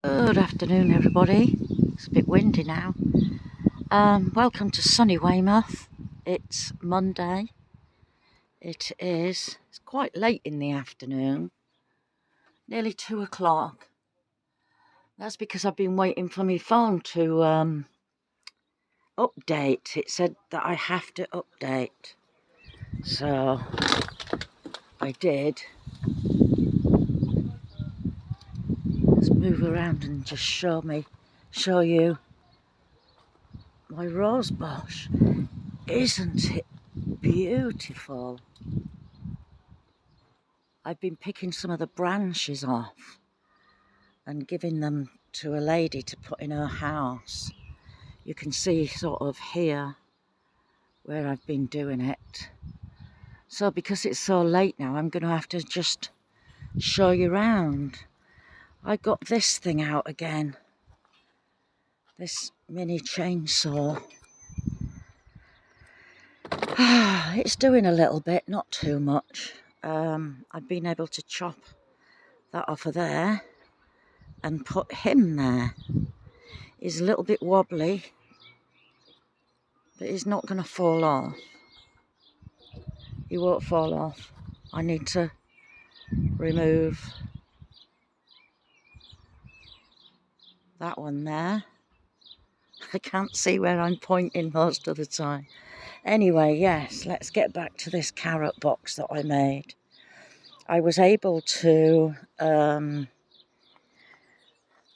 Good afternoon, everybody. It's a bit windy now. Welcome to sunny Weymouth. It's Monday. It's quite late in the afternoon, nearly 2 o'clock. That's because I've been waiting for my phone to update. It said that I have to update. So I did. Let's move around and just show you my rose bush. Isn't it beautiful? I've been picking some of the branches off and giving them to a lady to put in her house. You can see sort of here where I've been doing it. So because it's so late now, I'm going to have to just show you around. I got this thing out again, this mini chainsaw. It's doing a little bit, not too much. I've been able to chop that off of there and put him there. He's a little bit wobbly, but he's not going to fall off. He won't fall off. I need to remove that one there. I can't see where I'm pointing most of the time. Anyway, yes, let's get back to this carrot box that I made. I was able to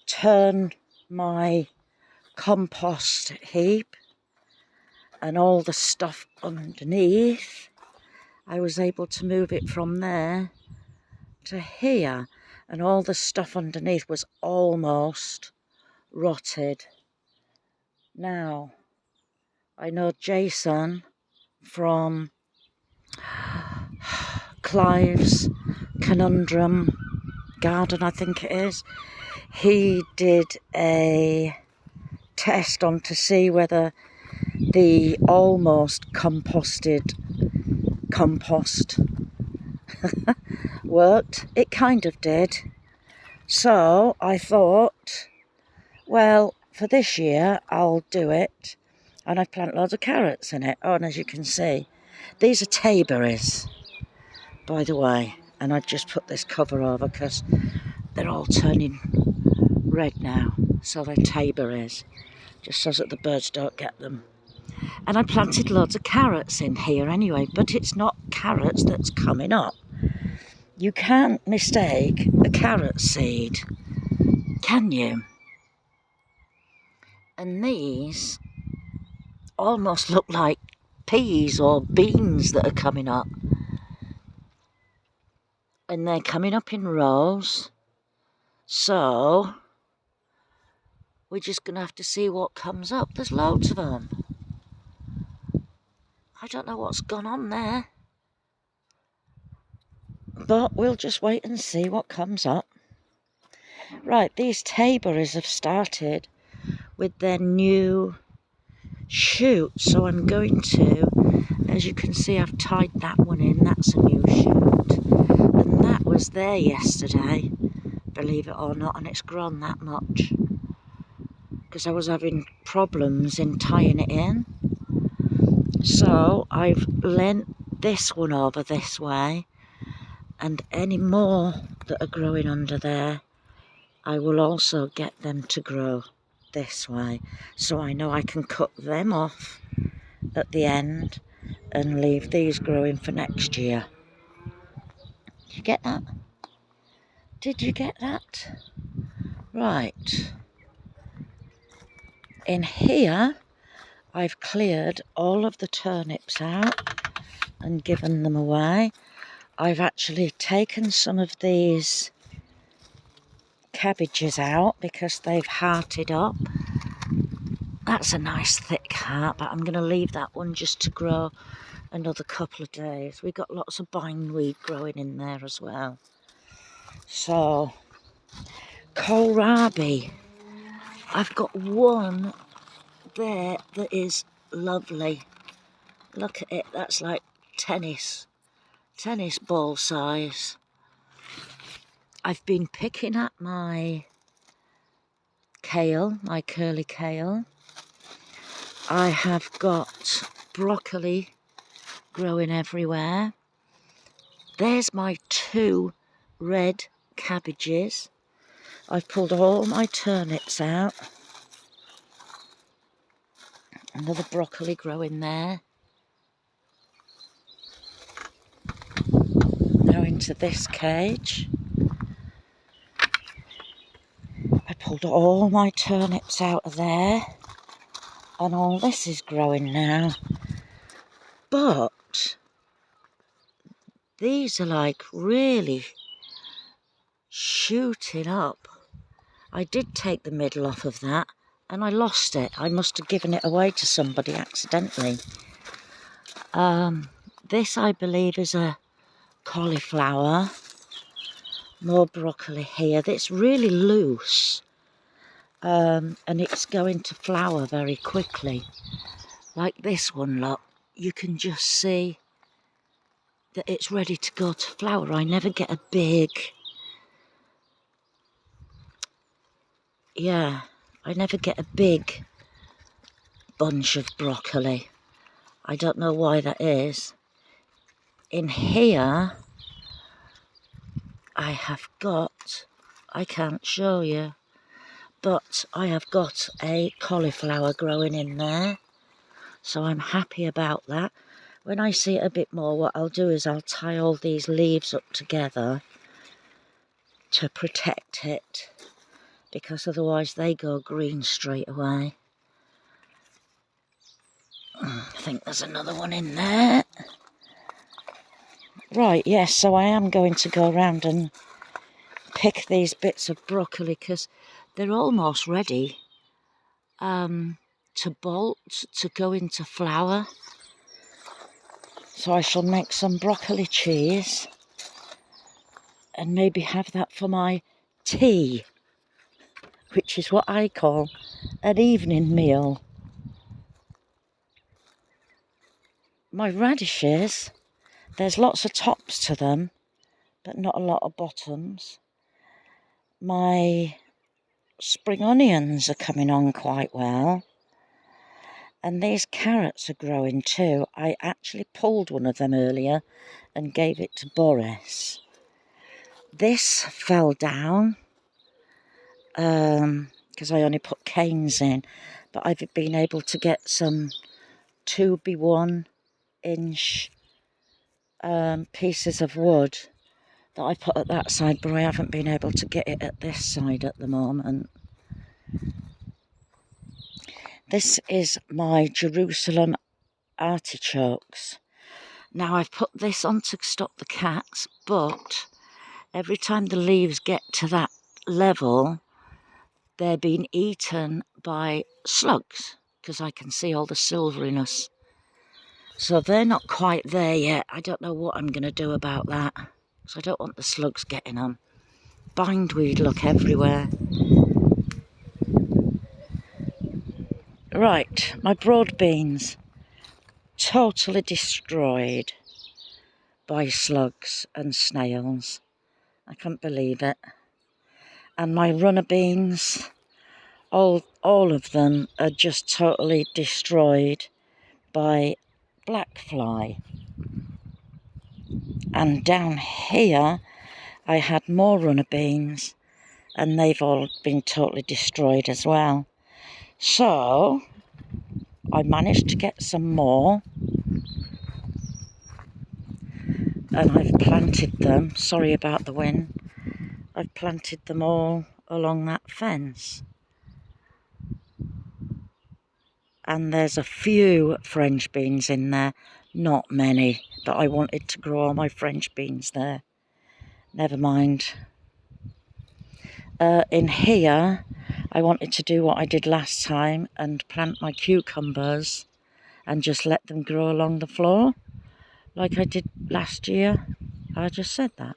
turn my compost heap and all the stuff underneath. I was able to move it from there to here, and all the stuff underneath was almost rotted. Now, I know Jason from Clive's Conundrum Garden, I think it is, he did a test on to see whether the almost composted compost worked. It kind of did. So I thought, well, for this year I'll do it, and I plant loads of carrots in it. Oh, and as you can see, these are tayberries, by the way, and I just put this cover over because they're all turning red now, so they're tayberries, just so that the birds don't get them. And I planted loads of carrots in here anyway, but it's not carrots that's coming up. You can't mistake a carrot seed, can you? And these almost look like peas or beans that are coming up. And they're coming up in rows. So we're just going to have to see what comes up. There's loads of them. I don't know what's gone on there. But we'll just wait and see what comes up. Right, these tayberries have started with their new shoot. So I'm going to, as you can see, I've tied that one in. That's a new shoot. And that was there yesterday, believe it or not, and it's grown that much. Because I was having problems in tying it in. So I've lent this one over this way, and any more that are growing under there, I will also get them to grow this way. So I know I can cut them off at the end and leave these growing for next year. Did you get that? Did you get that? Right. In here, I've cleared all of the turnips out and given them away. I've actually taken some of these cabbages out because they've hearted up. That's a nice thick heart, but I'm going to leave that one just to grow another couple of days. We've got lots of bindweed growing in there as well. So, kohlrabi. I've got one there that is lovely. Look at it, that's like tennis ball size. I've been picking at my kale, my curly kale. I have got broccoli growing everywhere. There's my 2 red cabbages. I've pulled all my turnips out. Another broccoli growing there. Now into this cage. I pulled all my turnips out of there. And all this is growing now. But these are like really shooting up. I did take the middle off of that and I lost it. I must have given it away to somebody accidentally. This I believe is a cauliflower. More broccoli here. That's really loose. And it's going to flower very quickly. Like this one, look. You can just see that it's ready to go to flower. I never get a big... Yeah, I never get a big bunch of broccoli. I don't know why that is. In here, I have got... I can't show you. But I have got a cauliflower growing in there. So I'm happy about that. When I see it a bit more, what I'll do is I'll tie all these leaves up together to protect it, because otherwise they go green straight away. I think there's another one in there. Right, yes, so I am going to go around and pick these bits of broccoli because they're almost ready to bolt, to go into flour. So I shall make some broccoli cheese and maybe have that for my tea, which is what I call an evening meal. My radishes, there's lots of tops to them, but not a lot of bottoms. My spring onions are coming on quite well. And these carrots are growing too. I actually pulled one of them earlier and gave it to Boris. This fell down because I only put canes in, but I've been able to get some 2x1-inch pieces of wood that I put at that side, but I haven't been able to get it at this side at the moment. This is my Jerusalem artichokes. Now I've put this on to stop the cats, but every time the leaves get to that level, they're being eaten by slugs, because I can see all the silveriness. So they're not quite there yet. I don't know what I'm going to do about that, because I don't want the slugs getting them. Bindweed look everywhere. Right, my broad beans, totally destroyed by slugs and snails. I can't believe it. And my runner beans, all of them are just totally destroyed by black fly. And down here, I had more runner beans, and they've all been totally destroyed as well. So I managed to get some more, and I've planted them. Sorry about the wind. I've planted them all along that fence. And there's a few French beans in there, not many, but I wanted to grow all my French beans there. Never mind. In here, I wanted to do what I did last time and plant my cucumbers and just let them grow along the floor like I did last year. I just said that.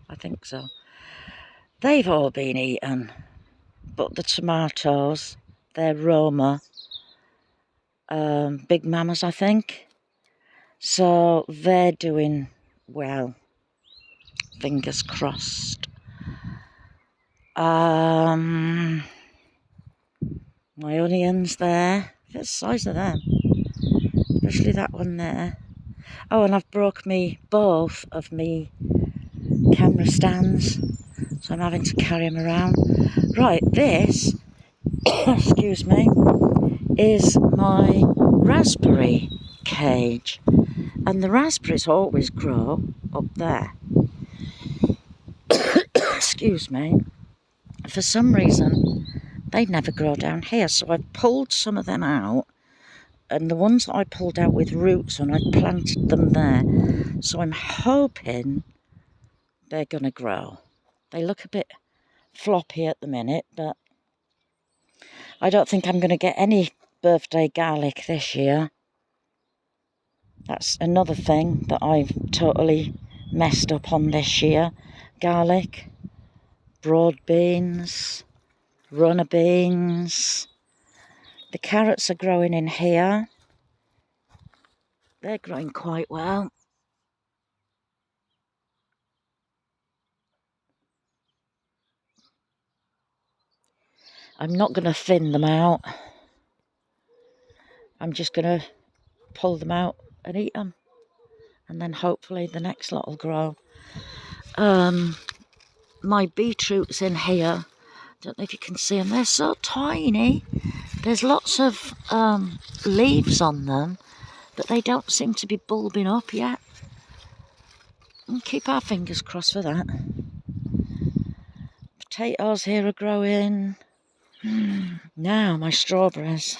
I think so. They've all been eaten, but the tomatoes, they're Roma, Big Mamas, I think. So they're doing well. Fingers crossed. My onions there. Look at the size of them. Especially that one there. Oh, and I've broke both of me camera stands. So I'm having to carry them around. Right, this, excuse me, is my raspberry cage. And the raspberries always grow up there. Excuse me. For some reason, they never grow down here. So I've pulled some of them out. And the ones that I pulled out with roots on, I've planted them there. So I'm hoping they're going to grow. They look a bit floppy at the minute, but I don't think I'm going to get any birthday garlic this year. That's another thing that I've totally messed up on this year. Garlic, broad beans, runner beans. The carrots are growing in here. They're growing quite well. I'm not going to thin them out. I'm just going to pull them out and eat them. And then hopefully the next lot will grow. My beetroots in here. Don't know if you can see them. They're so tiny. There's lots of leaves on them, but they don't seem to be bulbing up yet. We'll keep our fingers crossed for that. Potatoes here are growing. Now my strawberries.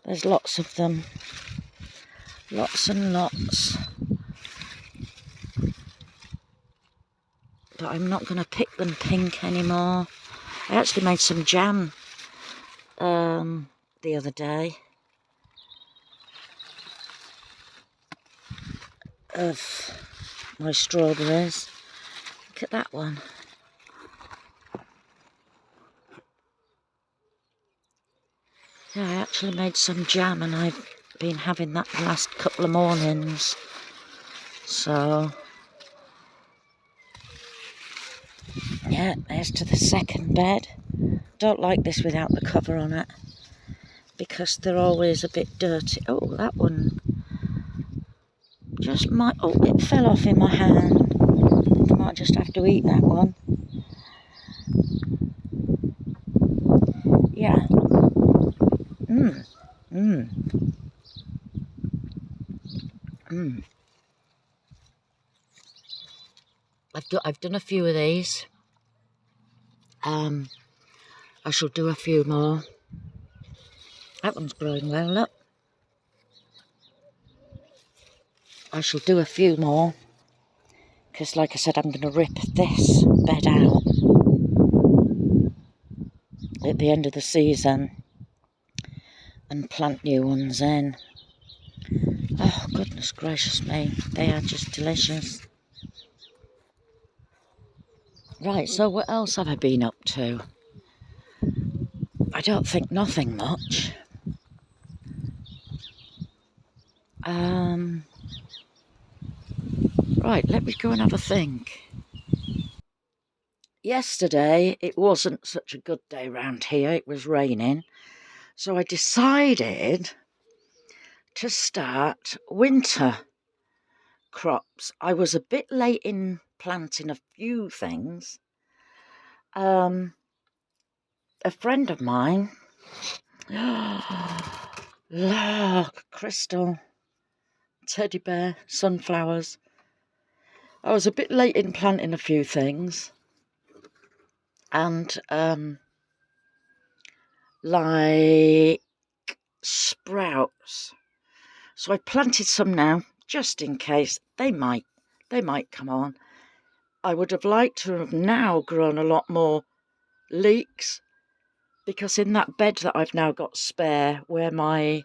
There's lots of them. Lots and lots. But I'm not going to pick them pink anymore. I actually made some jam the other day of my strawberries. Look at that one. Yeah, I actually made some jam and I've been having that the last couple of mornings. So, yeah, there's to the second bed. Don't like this without the cover on it because they're always a bit dirty. Oh, that one just might... Oh, it fell off in my hand. I might just have to eat that one. Yeah. I've done a few of these. I shall do a few more. That one's growing well, look. I shall do a few more. Because like I said, I'm going to rip this bed out at the end of the season and plant new ones in. Oh, goodness gracious me. They are just delicious. Right, so what else have I been up to? I don't think nothing much. Right, let me go and have a think. Yesterday, it wasn't such a good day round here. It was raining. So I decided to start winter crops. I was a bit late in planting a few things. A friend of mine, look, crystal, teddy bear, sunflowers. I was a bit late in planting a few things. And like sprouts. So I planted some now, just in case they might come on. I would have liked to have now grown a lot more leeks, because in that bed that I've now got spare, where my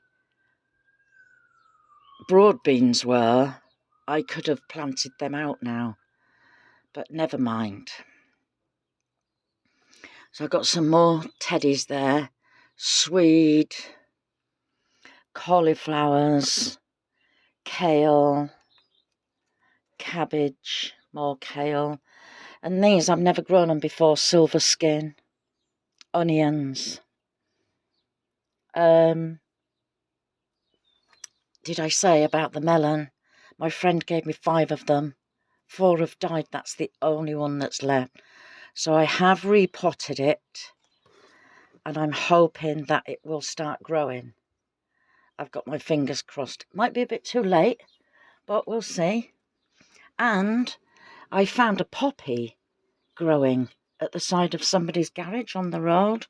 broad beans were, I could have planted them out now. But never mind. So I've got some more teddies there. Swede, cauliflowers, kale, cabbage, more kale. And these, I've never grown them before, silver skin, onions. Did I say about the melon? My friend gave me 5 of them. 4 have died. That's the only one that's left. So I have repotted it, and I'm hoping that it will start growing. I've got my fingers crossed. It might be a bit too late, but we'll see. And I found a poppy growing at the side of somebody's garage on the road.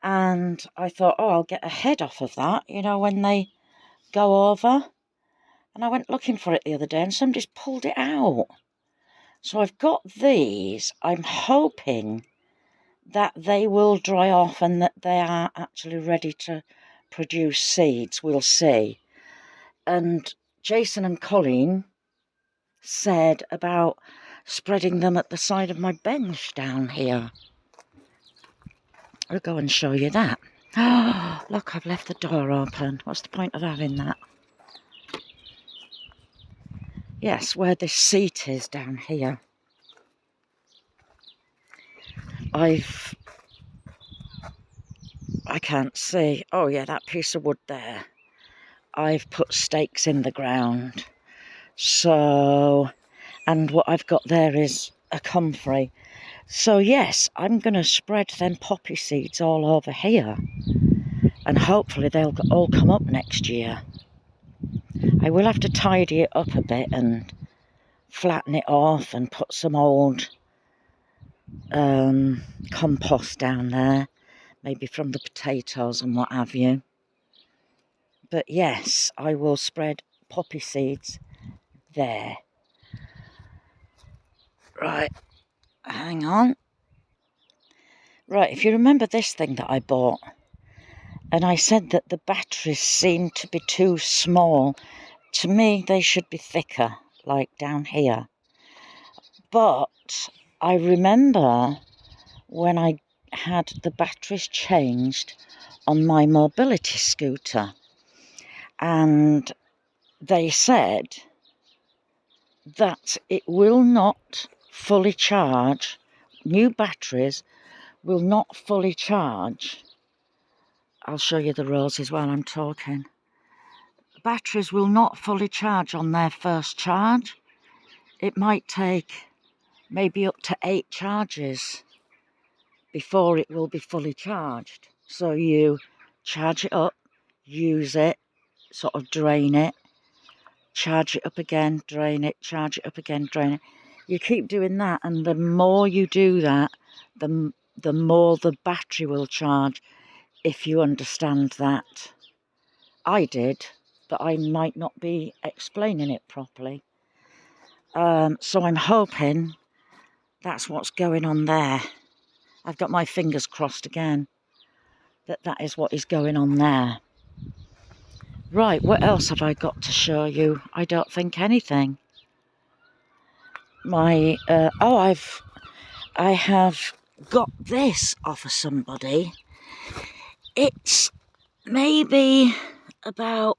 And I thought, oh, I'll get a head off of that, you know, when they go over. And I went looking for it the other day and somebody's pulled it out. So I've got these. I'm hoping that they will dry off and that they are actually ready to produce seeds. We'll see. And Jason and Colleen said about spreading them at the side of my bench down here. I'll go and show you that. Oh, look, I've left the door open. What's the point of having that? Yes, where this seat is down here. I can't see. Oh yeah, that piece of wood there. I've put stakes in the ground. So, and what I've got there is a comfrey. So yes, I'm going to spread them poppy seeds all over here. And hopefully they'll all come up next year. I will have to tidy it up a bit and flatten it off and put some old compost down there. Maybe from the potatoes and what have you. But yes, I will spread poppy seeds there. Right, hang on. Right, if you remember this thing that I bought, and I said that the batteries seemed to be too small. To me, they should be thicker, like down here. But I remember when I had the batteries changed on my mobility scooter, and they said that it will not fully charge, new batteries will not fully charge. I'll show you the roses while I'm talking. Batteries will not fully charge on their first charge. It might take maybe up to 8 charges before it will be fully charged. So you charge it up, use it, sort of drain it, charge it up again, drain it, charge it up again, drain it. You keep doing that, and the more you do that, the more the battery will charge, if you understand that. I did, but I might not be explaining it properly. So I'm hoping that's what's going on there. I've got my fingers crossed again that is what is going on there. Right, what else have I got to show you? I don't think anything. I have got this off of somebody. It's maybe about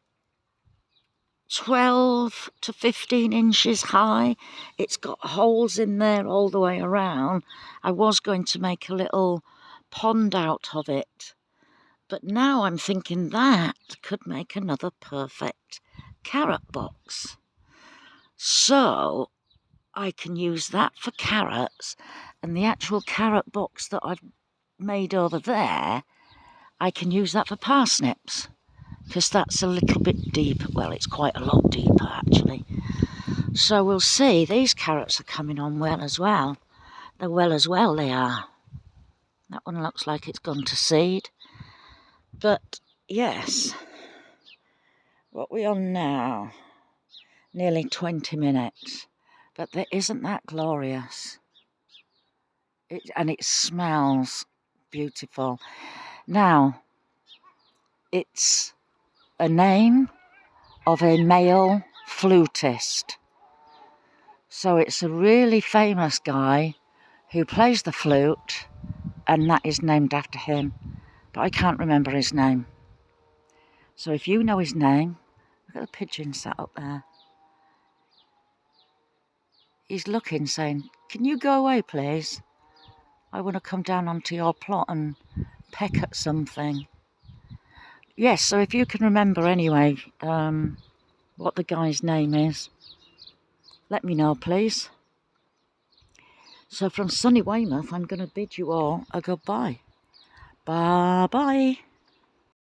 12 to 15 inches high. It's got holes in there all the way around. I was going to make a little pond out of it, but now I'm thinking that could make another perfect carrot box. So I can use that for carrots, and the actual carrot box that I've made over there, I can use that for parsnips, because that's a little bit deeper. Well, it's quite a lot deeper actually. So we'll see. These carrots are coming on well as well. They're well as well, they are. That one looks like it's gone to seed. But yes, what we on now? Nearly 20 minutes. But isn't that glorious? And it smells beautiful. Now, it's a name of a male flutist. So it's a really famous guy who plays the flute, and that is named after him. But I can't remember his name. So if you know his name, look at the pigeon sat up there. He's looking, saying, "Can you go away, please? I want to come down onto your plot and peck at something." yes, so if you can remember anyway what the guy's name is, let me know, please. So from sunny Weymouth, I'm going to bid you all a goodbye. Bye-bye.